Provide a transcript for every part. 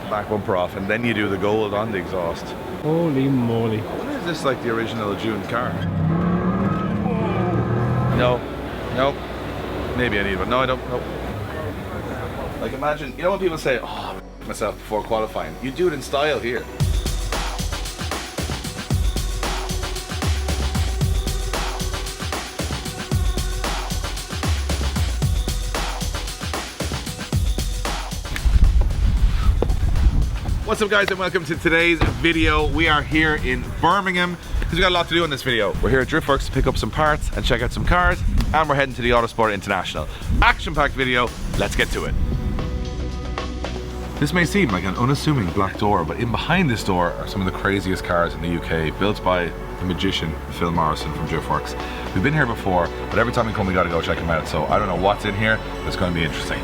back bumper off, and then you do the gold on the exhaust. Holy moly. I wonder, is this like the original June car? No. Maybe I need one. No, I don't. Nope. Like, imagine, you know when people say, oh, I myself before qualifying, you do it in style here. What's up, guys, and welcome to today's video. We are here in Birmingham because we got a lot to do in this video. We're here at Driftworks to pick up some parts and check out some cars, and we're heading to the Autosport International. Action-packed video, let's get to it. This may seem like an unassuming black door, but in behind this door are some of the craziest cars in the UK, built by the magician Phil Morisson from Driftworks. We've been here before, but every time we come we gotta go check him out, so I don't know what's in here, but it's gonna be interesting.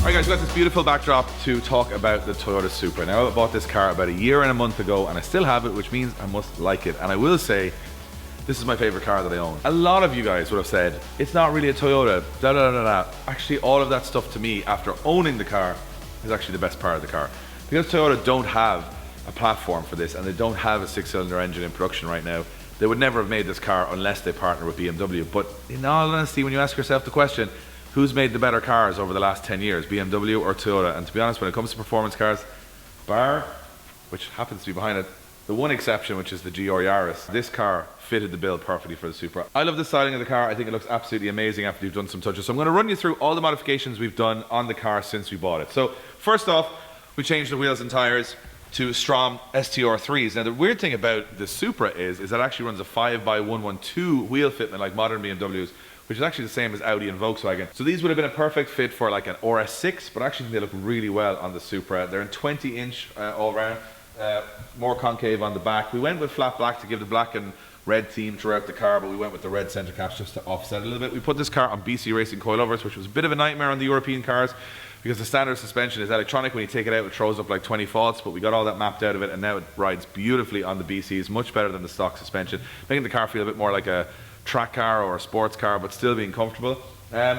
Alright guys, we've got this beautiful backdrop to talk about the Toyota Supra. Now, I bought this car about a year and a month ago, and I still have it, which means I must like it. And I will say, this is my favorite car that I own. A lot of you guys would have said, it's not really a Toyota, da da da da. Actually, all of that stuff to me, after owning the car, is actually the best part of the car. Because Toyota don't have a platform for this, and they don't have a 6-cylinder engine in production right now, they would never have made this car unless they partner with BMW. But in all honesty, when you ask yourself the question, who's made the better cars over the last 10 years, BMW or Toyota? And to be honest, when it comes to performance cars, bar, which happens to be behind it, the one exception, which is the GR Yaris, this car fitted the bill perfectly for the Supra. I love the styling of the car. I think it looks absolutely amazing after you've done some touches. So I'm going to run you through all the modifications we've done on the car since we bought it. So first off, we changed the wheels and tires to Strom STR3s. Now the weird thing about the Supra is that it actually runs a 5x112 wheel fitment like modern BMWs, which is actually the same as Audi and Volkswagen. So these would have been a perfect fit for like an RS6, but actually they look really well on the Supra. They're in 20-inch all round, more concave on the back. We went with flat black to give the black and red theme throughout the car, but we went with the red center caps just to offset a little bit. We put this car on BC Racing coilovers, which was a bit of a nightmare on the European cars because the standard suspension is electronic. When you take it out, it throws up like 20 faults, but we got all that mapped out of it, and now it rides beautifully on the BCs, much better than the stock suspension, making the car feel a bit more like a track car or a sports car, but still being comfortable.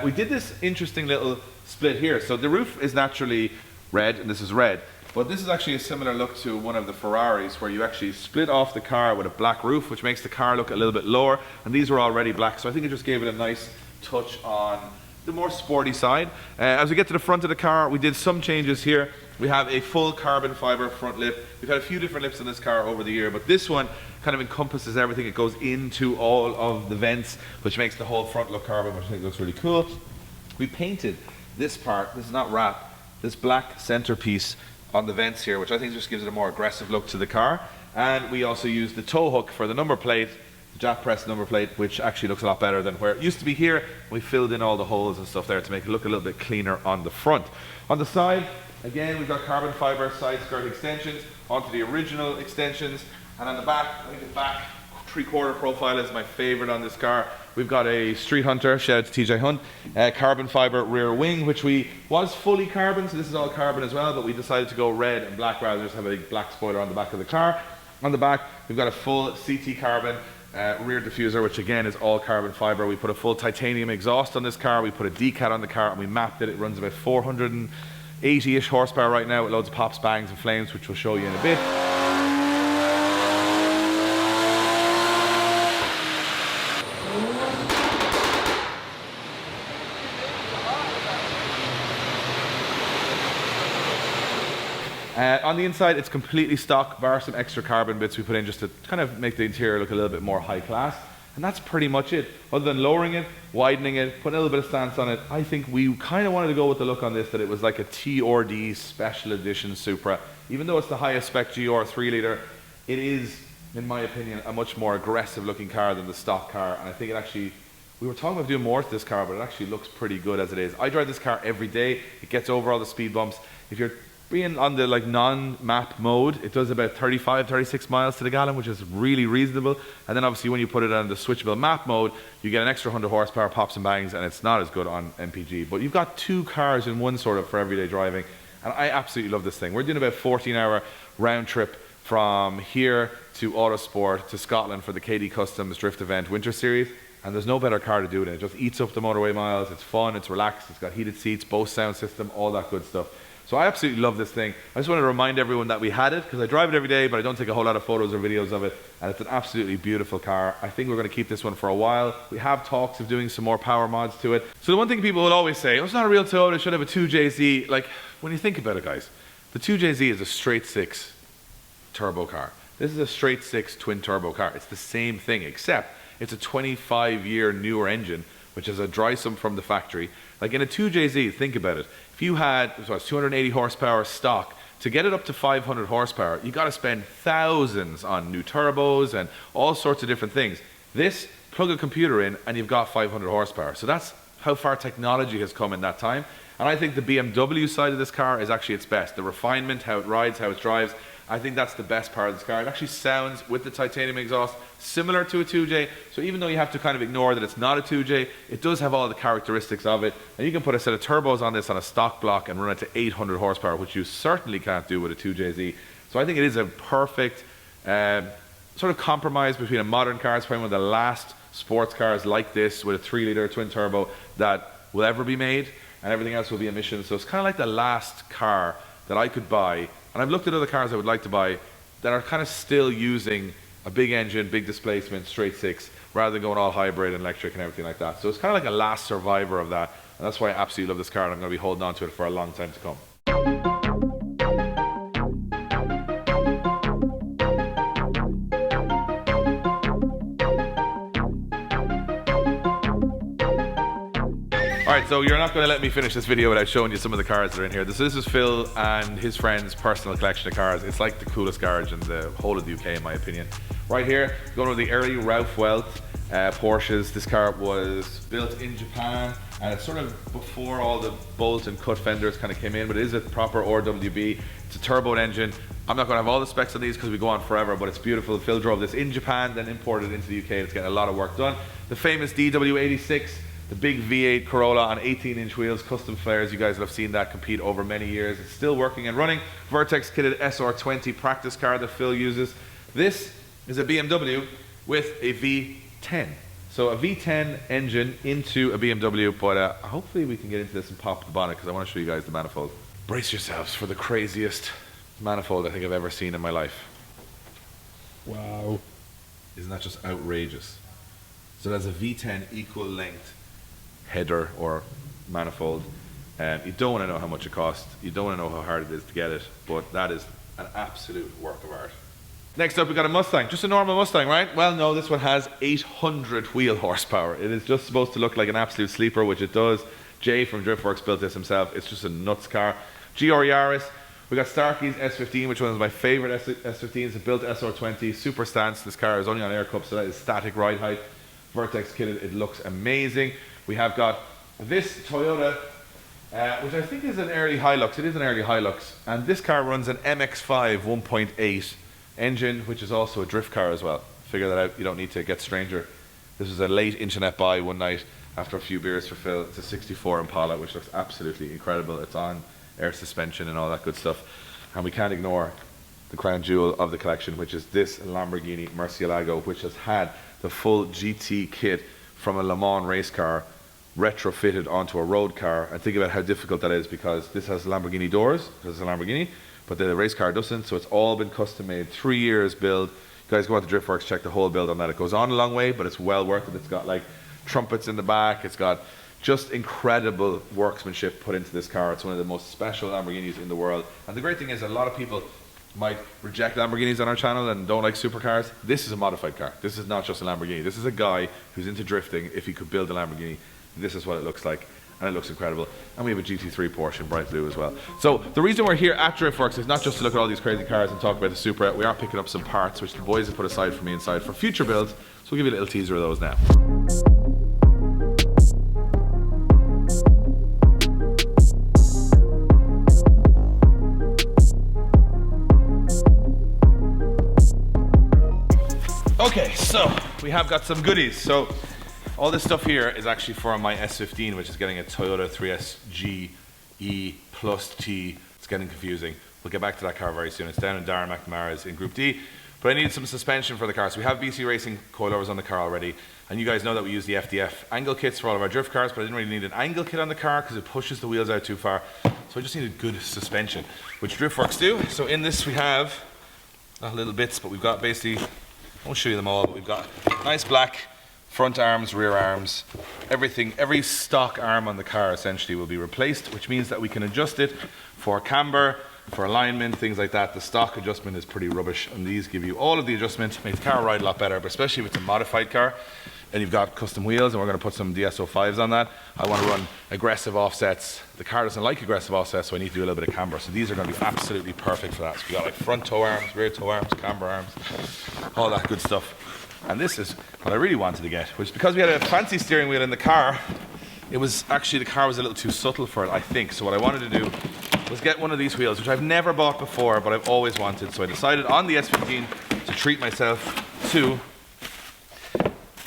We did this interesting little split here. So the roof is naturally red, and this is red, but this is actually a similar look to one of the Ferraris, where you actually split off the car with a black roof, which makes the car look a little bit lower, and these were already black, so I think it just gave it a nice touch on the more sporty side. As we get to the front of the car, we did some changes here. We have a full carbon fiber front lip. We've had a few different lips on this car over the year, but this one kind of encompasses everything. It goes into all of the vents, which makes the whole front look carbon, which I think looks really cool. We painted this part, this is not wrap, this black centerpiece on the vents here, which I think just gives it a more aggressive look to the car. And we also used the tow hook for the number plate, the Jap press number plate, which actually looks a lot better than where it used to be here. We filled in all the holes and stuff there to make it look a little bit cleaner on the front. On the side, again, we've got carbon fiber side skirt extensions onto the original extensions. And on the back, I think the back 3/4 profile is my favorite on this car. We've got a Street Hunter, shout out to TJ Hunt, carbon fiber rear wing, which was fully carbon, so this is all carbon as well, but we decided to go red and black rather than just have a big black spoiler on the back of the car. On the back, we've got a full CT carbon rear diffuser, which again is all carbon fiber. We put a full titanium exhaust on this car, we put a decat on the car, and we mapped it. It runs about 480-ish horsepower right now with loads of pops, bangs, and flames, which we'll show you in a bit. On the inside, it's completely stock, bar some extra carbon bits we put in just to kind of make the interior look a little bit more high class. And that's pretty much it. Other than lowering it, widening it, putting a little bit of stance on it, I think we kind of wanted to go with the look on this, that it was like a TRD special edition Supra. Even though it's the highest spec GR 3-litre, it is, in my opinion, a much more aggressive looking car than the stock car. And I think it actually, we were talking about doing more to this car, but it actually looks pretty good as it is. I drive this car every day. It gets over all the speed bumps. If you're being on the like non-map mode, it does about 35, 36 miles to the gallon, which is really reasonable. And then obviously when you put it on the switchable map mode, you get an extra 100 horsepower, pops and bangs, and it's not as good on MPG. But you've got two cars in one sort of for everyday driving, and I absolutely love this thing. We're doing about 14-hour round trip from here to Autosport to Scotland for the KD Customs Drift Event Winter Series, and there's no better car to do it in. It just eats up the motorway miles, it's fun, it's relaxed, it's got heated seats, Bose sound system, all that good stuff. So I absolutely love this thing. I just want to remind everyone that we had it, because I drive it every day, but I don't take a whole lot of photos or videos of it, and it's an absolutely beautiful car. I think we're going to keep this one for a while. We have talks of doing some more power mods to it. So the one thing people will always say, oh, it's not a real Toyota, it should have a 2JZ. Like, when you think about it, guys, the 2JZ is a straight six turbo car. This is a straight six twin turbo car. It's the same thing, except it's a 25-year newer engine, which is a dry sum from the factory. Like in a 2JZ, think about it. If you had 280 horsepower stock, to get it up to 500 horsepower, you got to spend thousands on new turbos and all sorts of different things. This, plug a computer in and you've got 500 horsepower. So that's how far technology has come in that time. And I think the BMW side of this car is actually its best. The refinement, how it rides, how it drives, I think that's the best part of this car. It actually sounds, with the titanium exhaust, similar to a 2J. So even though you have to kind of ignore that it's not a 2J, it does have all the characteristics of it. And you can put a set of turbos on this on a stock block and run it to 800 horsepower, which you certainly can't do with a 2JZ. So I think it is a perfect sort of compromise between a modern car. It's probably one of the last sports cars like this with a 3-litre twin turbo that will ever be made, and everything else will be emissions. So it's kind of like the last car that I could buy. And I've looked at other cars I would like to buy that are kind of still using a big engine, big displacement, straight six, rather than going all hybrid and electric and everything like that. So it's kind of like a last survivor of that. And that's why I absolutely love this car, and I'm going to be holding on to it for a long time to come. Alright, so you're not going to let me finish this video without showing you some of the cars that are in here. This is Phil and his friend's personal collection of cars. It's like the coolest garage in the whole of the UK, in my opinion. Right here, going with the early Ralph Welth Porsches. This car was built in Japan, and it's sort of before all the bolt and cut fenders kind of came in, but it is a proper RWB. It's a turbo engine. I'm not going to have all the specs on these because we go on forever, but it's beautiful. Phil drove this in Japan, then imported it into the UK, and it's getting a lot of work done. The famous DW86. The big V8 Corolla on 18-inch wheels, custom flares. You guys have seen that compete over many years. It's still working and running. Vertex kitted SR20 practice car that Phil uses. This is a BMW with a V10. So a V10 engine into a BMW, but hopefully we can get into this and pop the bonnet because I want to show you guys the manifold. Brace yourselves for the craziest manifold I think I've ever seen in my life. Wow. Isn't that just outrageous? So that's a V10 equal length header or manifold. You don't want to know how much it costs, you don't want to know how hard it is to get it, but that is an absolute work of art. Next up we got a Mustang, just a normal Mustang, right? Well no, this one has 800 wheel horsepower. It is just supposed to look like an absolute sleeper, which it does. Jay from Driftworks built this himself. It's just a nuts car. GR Yaris. We got Starkey's S15, which one is my favorite S15s. It built SR20, super stance. This car is only on air cup, so that is static ride height. Vertex kitted, it looks amazing. We have got this Toyota, which I think is an early Hilux. It is an early Hilux, and this car runs an MX-5 1.8 engine, which is also a drift car as well. Figure that out, you don't need to get stranger. This was a late internet buy one night after a few beers for Phil. It's a 64 Impala, which looks absolutely incredible. It's on air suspension and all that good stuff. And we can't ignore the crown jewel of the collection, which is this Lamborghini Murcielago, which has had the full GT kit from a Le Mans race car retrofitted onto a road car. And think about how difficult that is, because this has Lamborghini doors, because it's a Lamborghini, but the race car doesn't, so it's all been custom made, 3 years build. You guys go out to Driftworks, check the whole build on that. It goes on a long way, but it's well worth it. It's got like trumpets in the back, it's got just incredible workmanship put into this car. It's one of the most special Lamborghinis in the world. And the great thing is, a lot of people might reject Lamborghinis on our channel and don't like supercars. This is a modified car. This is not just a Lamborghini. This is a guy who's into drifting. If he could build a Lamborghini, this is what it looks like, and it looks incredible. And we have a GT3 Porsche in bright blue as well. So the reason we're here at Driftworks is not just to look at all these crazy cars and talk about the Supra. We are picking up some parts which the boys have put aside for me inside for future builds, so we'll give you a little teaser of those now. So we have got some goodies. So all this stuff here is actually for my S15, which is getting a Toyota 3SG E plus T. It's getting confusing. We'll get back to that car very soon. It's down in Darren McNamara's in Group D. But I needed some suspension for the car. So we have BC Racing coilovers on the car already. And you guys know that we use the FDF angle kits for all of our drift cars, but I didn't really need an angle kit on the car because it pushes the wheels out too far. So I just needed good suspension, which Driftworks do. So in this we have, not little bits, but we've got basically, I won't show you them all, but we've got nice black front arms, rear arms, everything, every stock arm on the car essentially will be replaced, which means that we can adjust it for camber, for alignment, things like that. The stock adjustment is pretty rubbish, and these give you all of the adjustment, make the car ride a lot better, but especially with the modified car. And you've got custom wheels, and we're going to put some DSO5s on that. I want to run aggressive offsets. The car doesn't like aggressive offsets, so I need to do a little bit of camber. So these are going to be absolutely perfect for that. So we got like front toe arms, rear toe arms, camber arms, all that good stuff. And this is what I really wanted to get, which because we had a fancy steering wheel in the car, it was actually, the car was a little too subtle for it, I think. So what I wanted to do was get one of these wheels, which I've never bought before, but I've always wanted. So I decided on the S15 to treat myself to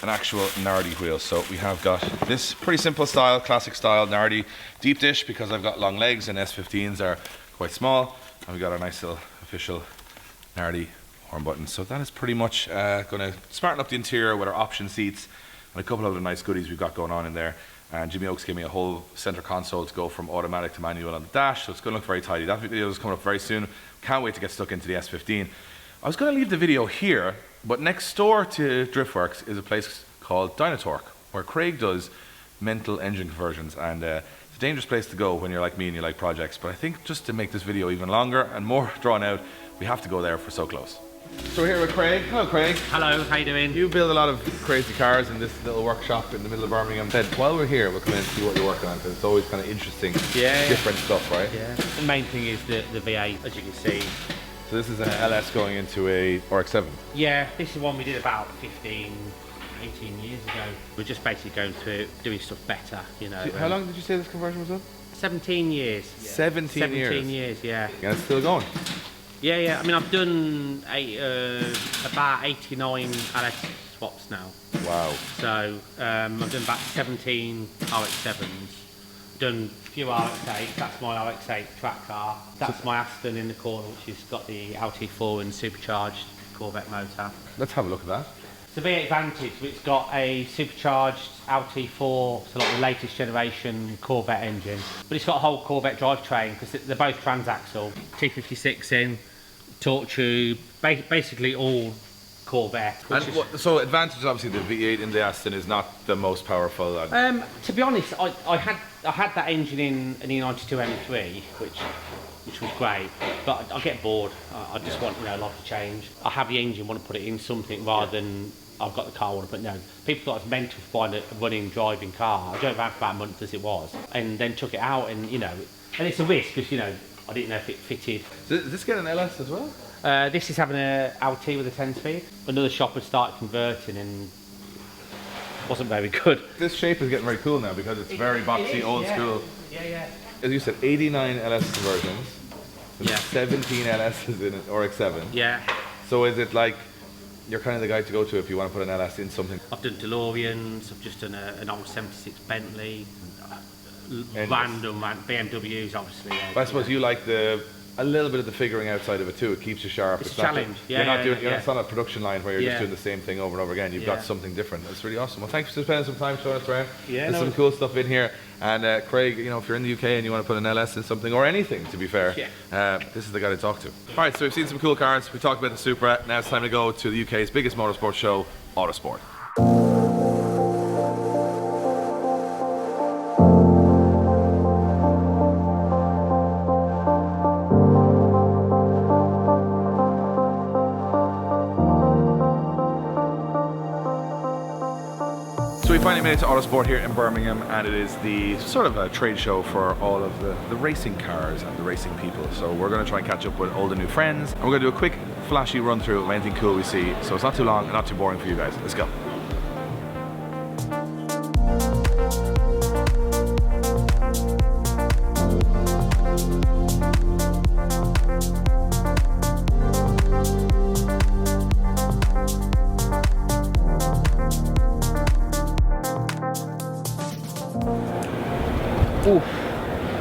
an actual Nardi wheel. So we have got this pretty simple style, classic style Nardi deep dish, because I've got long legs and S15s are quite small. And we've got a nice little official Nardi horn button. So that is pretty much going to smarten up the interior with our option seats and a couple of other nice goodies we've got going on in there. And Jimmy Oakes gave me a whole center console to go from automatic to manual on the dash, so it's going to look very tidy. That video is coming up very soon. Can't wait to get stuck into the S15. I was going to leave the video here, but next door to Driftworks is a place called DynoTorque, where Craig does mental engine conversions, and it's a dangerous place to go when you're like me and you like projects, but I think just to make this video even longer and more drawn out, we have to go there if we're so close. So we're here with Craig. Hello, Craig. Hello, how you doing? You build a lot of crazy cars in this little workshop in the middle of Birmingham. Said, while we're here, we'll come in and see what you're working on, because it's always kind of interesting, different stuff, right? Yeah. The main thing is the V8, as you can see. So this is an LS going into a RX-7? Yeah, this is one we did about 15, 18 years ago. We're just basically going through doing stuff better, you know. How long did you say this conversion was on? 17 years. Yeah. 17 years? 17 years, yeah. And it's still going? Yeah, yeah. I mean, I've done about 89 LS swaps now. Wow. So I've done about 17 RX-7s. Done a few RX-8s. That's my RX-8 track car. That's my Aston in the corner, which has got the LT4 and supercharged Corvette motor. Let's have a look at that. It's a V8 Vantage, which got a supercharged LT4, so like the latest generation Corvette engine. But it's got a whole Corvette drivetrain because they're both transaxle. T56 in, torque tube, basically all Corvette. And so Advantage, obviously the V8 in the Aston is not the most powerful. To be honest, I had that engine in an E92 M3, which was great, but I get bored. I just want, you know, life to change. I have the engine, want to put it in something rather than I've got the car, I want to put. No, people thought it was mental to find a running, driving car. I drove around for about a month as it was, and then took it out, and you know, and it's a risk because you know I didn't know if it fitted. Does this get an LS as well? This is having a LT with a 10-speed. Another shop had started converting and wasn't very good. This shape is getting very cool now because it's very boxy, old school. Yeah, yeah. As you said, 89 LS conversions, 17 LSs in an RX-7. Yeah. So is it like you're kind of the guy to go to if you want to put an LS in something? I've done DeLoreans, I've just done an old 76 Bentley, random BMWs obviously. But I suppose you like a little bit of the figuring outside of it too. It keeps you sharp. It's a challenge. You're not on a production line where you're just doing the same thing over and over again. You've got something different. That's really awesome. Well, thanks for spending some time showing us around. There's some cool stuff in here. And Craig, you know, if you're in the UK and you want to put an LS in something, or anything to be fair, this is the guy to talk to. All right, so we've seen some cool cars. We talked about the Supra. Now it's time to go to the UK's biggest motorsport show, Autosport. We finally made it to Autosport here in Birmingham, and it is the sort of a trade show for all of the racing cars and the racing people. So we're going to try and catch up with old and new friends, and we're going to do a quick flashy run through of anything cool we see, so it's not too long and not too boring for you guys. Let's go.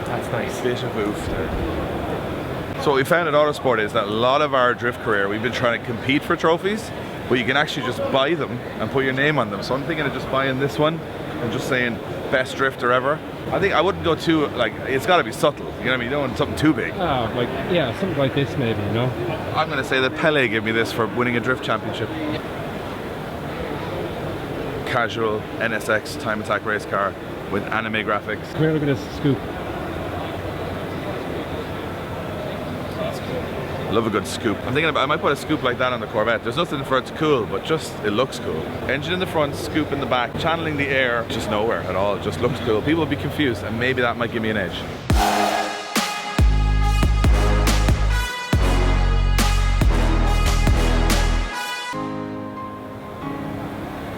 That's nice. Bit of oof there. So what we found at Autosport is that a lot of our drift career, we've been trying to compete for trophies, but you can actually just buy them and put your name on them. So I'm thinking of just buying this one and just saying best drifter ever. I think I wouldn't go too, like, it's got to be subtle. You know what I mean? You don't want something too big. Oh, like, yeah, something like this maybe, you know? I'm going to say that Pele gave me this for winning a drift championship. Casual NSX time attack race car with anime graphics. Come here, look at this scoop. Love a good scoop. I'm thinking about, I might put a scoop like that on the Corvette. There's nothing for it to cool, but just, it looks cool. Engine in the front, scoop in the back, channeling the air, just nowhere at all, it just looks cool. People will be confused, and maybe that might give me an edge.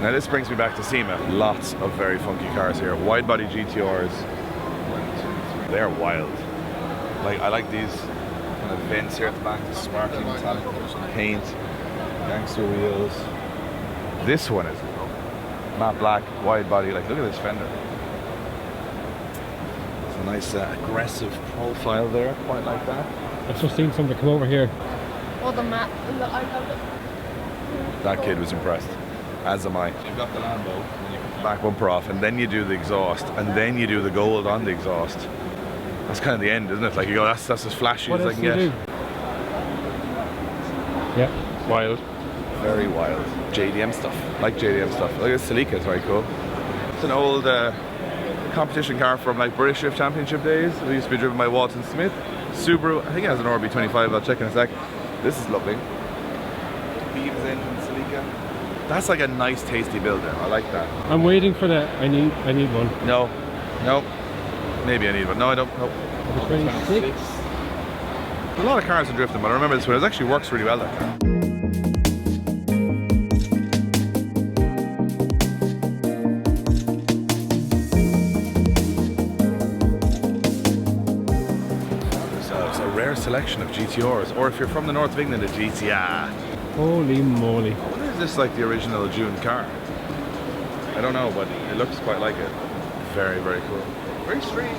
Now this brings me back to SEMA. Lots of very funky cars here. Wide body GTRs. They're wild. Like, I like these kind of vents here at the back, the sparkling metallic paint, gangster wheels. This one is matte black, wide body. Like, look at this fender. It's a nice aggressive profile there, quite like that. I've just seen somebody come over here. Oh, the map. That kid was impressed, as am I. You've got the Lambo, and you put the back bumper off, and then you do the exhaust, and then you do the gold on the exhaust. That's kind of the end, isn't it? Like, you go, that's as flashy as I can get. Yeah, wild. Very wild. JDM stuff. Like JDM stuff. Look at Celica, it's very cool. It's an old competition car from like British Drift Championship days. It used to be driven by Walton Smith. Subaru, I think it has an RB25, I'll check in a sec. This is lovely. Beams engine, Celica. That's like a nice, tasty build there. I like that. I'm waiting for that. I need one. No. Nope. Maybe I need one. No, I don't. Nope. 26. A lot of cars are drifting, but I remember this one. It actually works really well, that car. It's a rare selection of GTRs, or if you're from the north of England, a GTR. Holy moly. I wonder if this is like the original June car. I don't know, but it looks quite like it. Very, very cool. Very strange.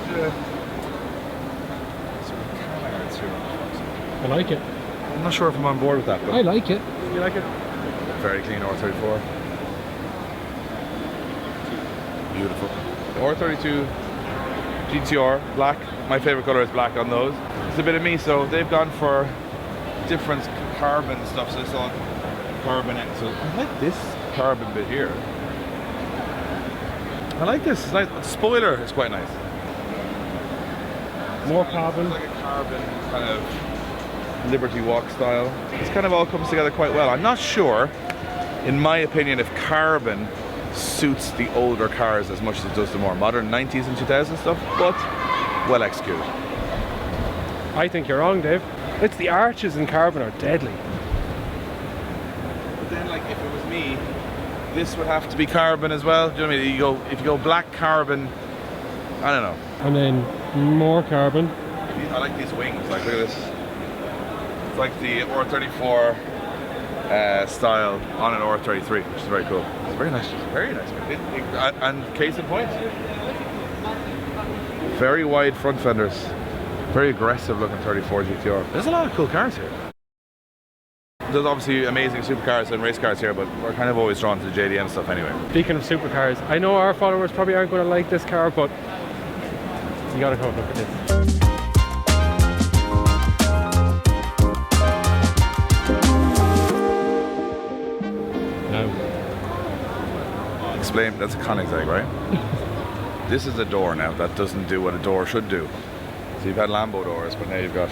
I like it. I'm not sure if I'm on board with that, but I like it. you like it? Very clean R34. Beautiful. The R32 GTR, black. My favorite color is black on those. It's a bit of me, so they've gone for different carbon stuff, so it's all carbon. So I like this carbon bit here. I like this. It's nice. The spoiler is quite nice. More carbon. It's like a carbon kind of Liberty Walk style. This kind of all comes together quite well. I'm not sure, in my opinion, if carbon suits the older cars as much as it does the more modern 90s and 2000s stuff, but well executed. I think you're wrong, Dave. It's the arches in carbon are deadly. But then, like, if it was me, this would have to be carbon as well. Do you know what I mean? If you go black carbon, I don't know. And then more carbon. I like these wings. Like, look at this. It's like the R34 style on an R33, which is very cool. It's very nice. Very nice. And case in point, very wide front fenders. Very aggressive looking 34 GTR. There's a lot of cool cars here. There's obviously amazing supercars and race cars here, but we're kind of always drawn to the JDM stuff anyway. Speaking of supercars, I know our followers probably aren't going to like this car, but you gotta come look at this. Now. Explain, that's a Koenigsegg, right? This is a door now that doesn't do what a door should do. So you've had Lambo doors, but now you've got,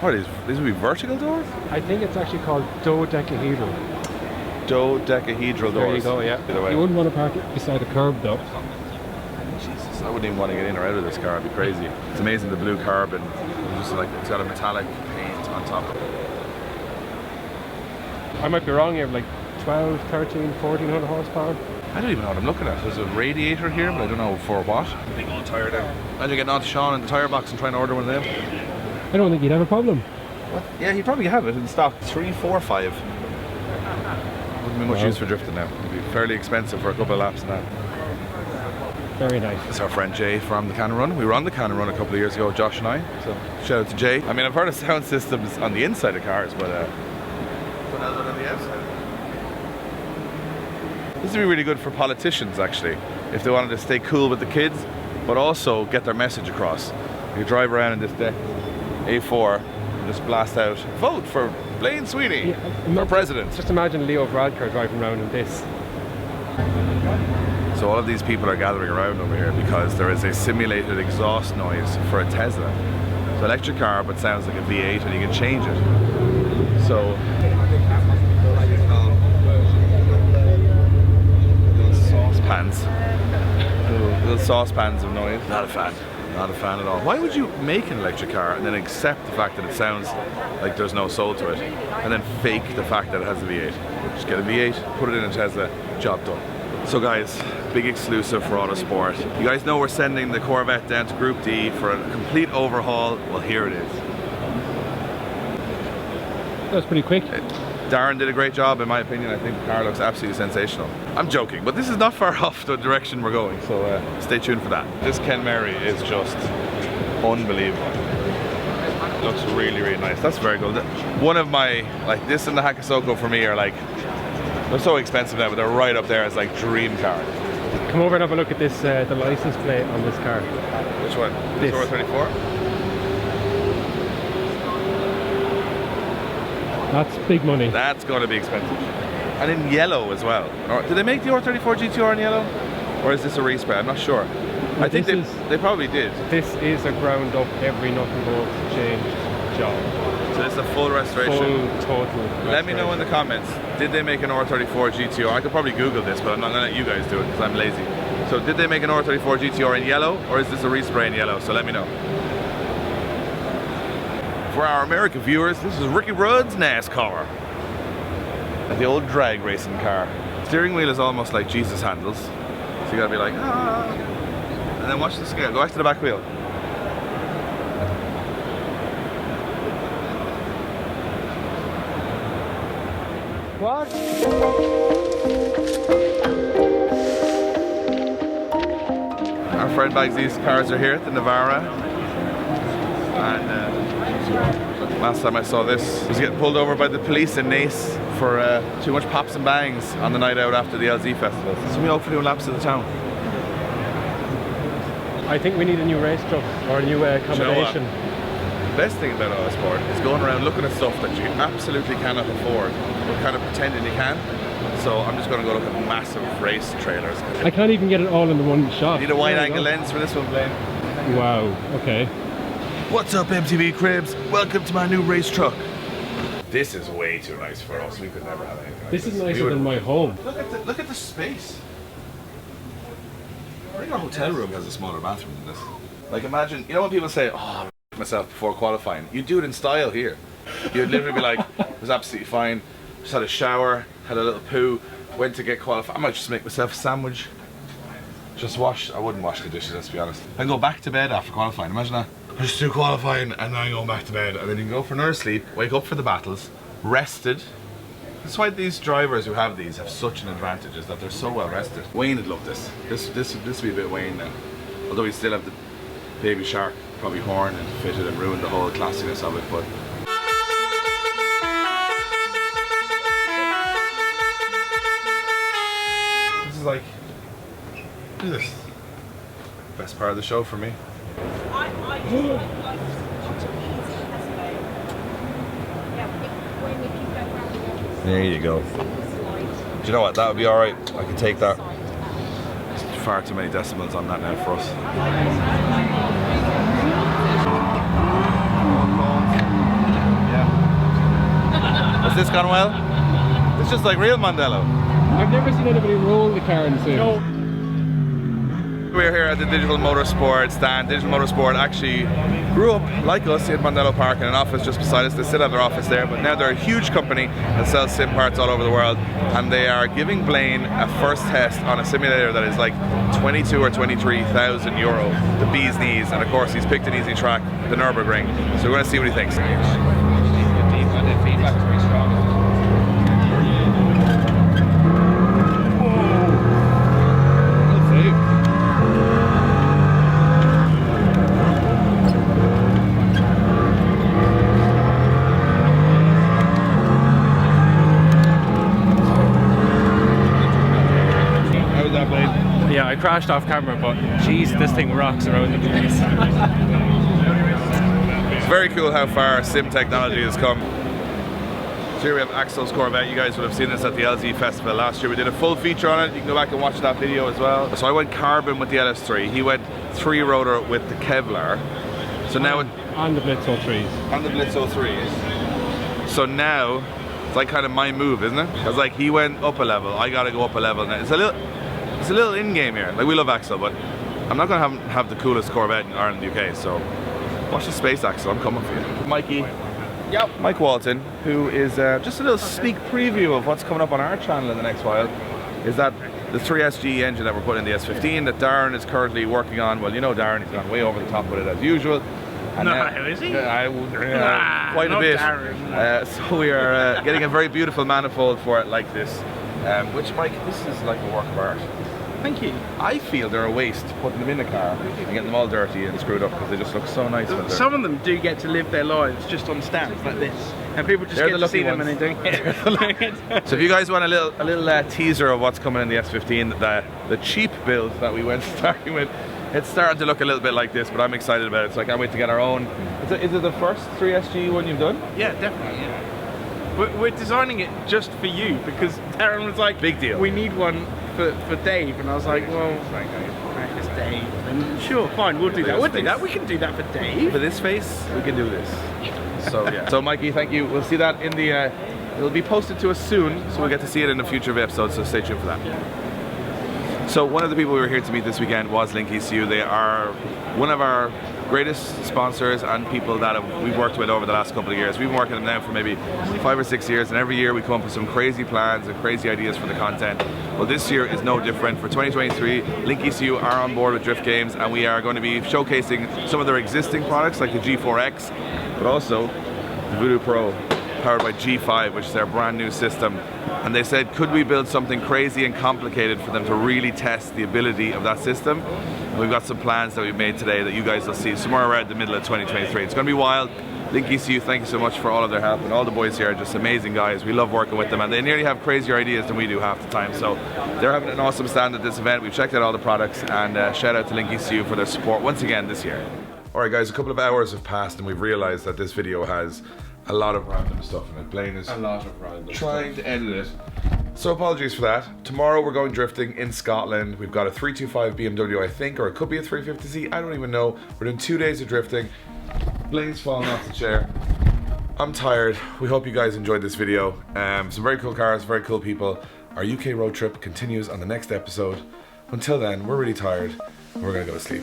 what are these? These would be vertical doors? I think it's actually called dodecahedral. Dodecahedral doors. There you go, yeah. Either way. You wouldn't want to park it beside a curb though. Jesus, I wouldn't even want to get in or out of this car. It'd be crazy. It's amazing, the blue carbon. It's just like, it's got a metallic paint on top of it. I might be wrong here, like 12, 13, 1400 horsepower. I don't even know what I'm looking at. There's a radiator here, but I don't know for what. Big old tyre down. Imagine getting on to Sean in the tyre box and trying to order one of them. I don't think you'd have a problem. What? Yeah, he'd probably have it in stock. 3, 4, 5. Wouldn't be much use for drifting now. It'd be fairly expensive for a couple of laps and that. Very nice. It's our friend Jay from the Cannon Run. We were on the Cannon Run a couple of years ago, Josh and I. So shout out to Jay. I mean, I've heard of sound systems on the inside of cars, but what else on the outside? This would be really good for politicians, actually, if they wanted to stay cool with the kids, but also get their message across. You drive around in this deck, A4, and just blast out, vote for Blaine Sweeney for president. Just imagine Leo Varadkar driving around in this. So all of these people are gathering around over here because there is a simulated exhaust noise for a Tesla. It's an electric car, but sounds like a V8, and you can change it. So saucepans, little saucepans of noise. Not a fan. Not a fan at all. Why would you make an electric car and then accept the fact that it sounds like there's no soul to it, and then fake the fact that it has a V8? Just get a V8, put it in a Tesla, job done. So guys, big exclusive for Autosport. You guys know we're sending the Corvette down to Group D for a complete overhaul. Well, here it is. That was pretty quick. Darren did a great job, in my opinion. I think the car looks absolutely sensational. I'm joking, but this is not far off the direction we're going, so stay tuned for that. This Ken Mary is just unbelievable. Looks really, really nice. That's very good. One of my, like, this and the Hakasoko for me are like, they're so expensive now, but they're right up there as like dream cars. Come over and have a look at this, the license plate on this car. Which one? This. Supra 34? That's big money. That's going to be expensive. And in yellow as well. Or, did they make the R34 GTR in yellow? Or is this a respray? I'm not sure. I think they probably did. This is a ground up, every nut and bolt changed job. So this is a full restoration. Full total. Let me know in the comments, did they make an R34 GTR? I could probably Google this, but I'm not going to let you guys do it because I'm lazy. So did they make an R34 GTR in yellow, or is this a respray in yellow? So let me know. For our American viewers, this is Ricky Rudd's NASCAR. The old drag racing car. Steering wheel is almost like Jesus handles. So you gotta be like, ah. And then watch the scale. Go back to the back wheel. What? Our friend Bagsy's cars are here at the Navara. And last time I saw this, he was getting pulled over by the police in Nace for too much pops and bangs on the night out after the LZ festival. So we hopefully doing laps of the town. I think we need a new race truck or a new combination. You know, the best thing about Autosport is going around looking at stuff that you absolutely cannot afford, but kind of pretending you can. So I'm just going to go look at massive race trailers. I can't even get it all in the one shot. Need a wide angle lens for this one, Blaine. Wow, okay. What's up, MTV Cribs? Welcome to my new race truck. This is way too nice for us. We could never have anything like This is nicer than my home. Look at the space. I think our hotel room has a smaller bathroom than this. Like, imagine, you know when people say, oh, I myself before qualifying, you do it in style here. You'd literally be like, it was absolutely fine, just had a shower, had a little poo, went to get qualified. I might just make myself a sandwich. Just wash, I wouldn't wash the dishes, let's be honest. And go back to bed after qualifying, imagine that. I just do qualifying and then I go back to bed, and then you can go for another sleep, wake up for the battles, rested. That's why these drivers who have these have such an advantage, is that they're so well rested. Wayne would love this. This would be a bit Wayne now. Although he'd still have the Baby Shark, probably horn and fitted and ruined the whole classiness of it, but this is like, look at this. Best part of the show for me. There you go. Do you know what? That would be alright. I can take that. There's far too many decimals on that now for us. Yeah. Has this gone well? It's just like real Mondello. I've never seen anybody roll the car in the sim. No. We're here at the Digital Motorsport stand. Digital Motorsport actually grew up like us in Mondello Park in an office just beside us. They still have their office there, but now they're a huge company that sells sim parts all over the world, and they are giving Blaine a first test on a simulator that is like 22 or 23,000 euro, the bee's knees, and of course he's picked an easy track, the Nürburgring, so we're going to see what he thinks. crashed off camera, but jeez, this thing rocks around the place. It's very cool how far sim technology has come. So here we have Axel's Corvette. You guys would have seen this at the LZ Festival last year. We did a full feature on it. You can go back and watch that video as well. So I went carbon with the LS3. He went 3-rotor with the Kevlar. So now on the Blitz 03s. On the Blitz 03s. So now it's like kind of my move, isn't it? Because like he went up a level, I gotta go up a level now. It's a little in-game here. Like we love Axel, but I'm not gonna have the coolest Corvette in Ireland and UK. So watch the space, Axel. I'm coming for you. Mikey. Yep. Mike Walton, who is just a little sneak preview of what's coming up on our channel in the next while, is that the 3SG engine that we're putting in the S15 that Darren is currently working on. Well, you know Darren, he's gone way over the top with it as usual. And is he? Quite a bit. So we are getting a very beautiful manifold for it like this, which, Mike, this is like a work of art. Thank you. I feel they're a waste putting them in the car and getting them all dirty and screwed up because they just look so nice. Some of them do get to live their lives just on stands like this, and people just get to see them and they don't get. So if you guys want a little teaser of what's coming in the S15, the cheap build that we went starting with, it's starting to look a little bit like this, but I'm excited about it. So I can't wait to get our own. Is it the first 3SG one you've done? Yeah, definitely. Yeah. We're designing it just for you because Darren was like, big deal. We need one for Dave, and I was like, well, it's Dave. And sure, fine, we'll do that. We'll do that. We can do that for Dave. For this face, we can do this. So yeah. So Mikey, thank you. We'll see that in the. It'll be posted to us soon, so we'll get to see it in a future episode. So stay tuned for that. So one of the people we were here to meet this weekend was Link ECU. They are one of our greatest sponsors and people that we've worked with over the last couple of years. We've been working with them now for maybe 5 or 6 years, and every year we come up with some crazy plans and crazy ideas for the content. Well, this year is no different. For 2023, Link ECU are on board with Drift Games, and we are going to be showcasing some of their existing products like the G4X, but also the Voodoo Pro, powered by G5, which is their brand new system. And they said, could we build something crazy and complicated for them to really test the ability of that system? And we've got some plans that we've made today that you guys will see somewhere around the middle of 2023. It's going to be wild. Link ECU, thank you so much for all of their help, and all the boys here are just amazing guys. We love working with them, and they nearly have crazier ideas than we do half the time. So they're having an awesome stand at this event. We've checked out all the products, and shout out to Link ECU for their support once again this year. Alright guys, a couple of hours have passed and we've realised that this video has a lot of random stuff in it. Blaine is trying to edit it. So apologies for that. Tomorrow we're going drifting in Scotland. We've got a 325 BMW, I think, or it could be a 350Z, I don't even know. We're doing 2 days of drifting. Blaine's falling off the chair. I'm tired. We hope you guys enjoyed this video. Some very cool cars, very cool people. Our UK road trip continues on the next episode. Until then, we're really tired and we're gonna go to sleep.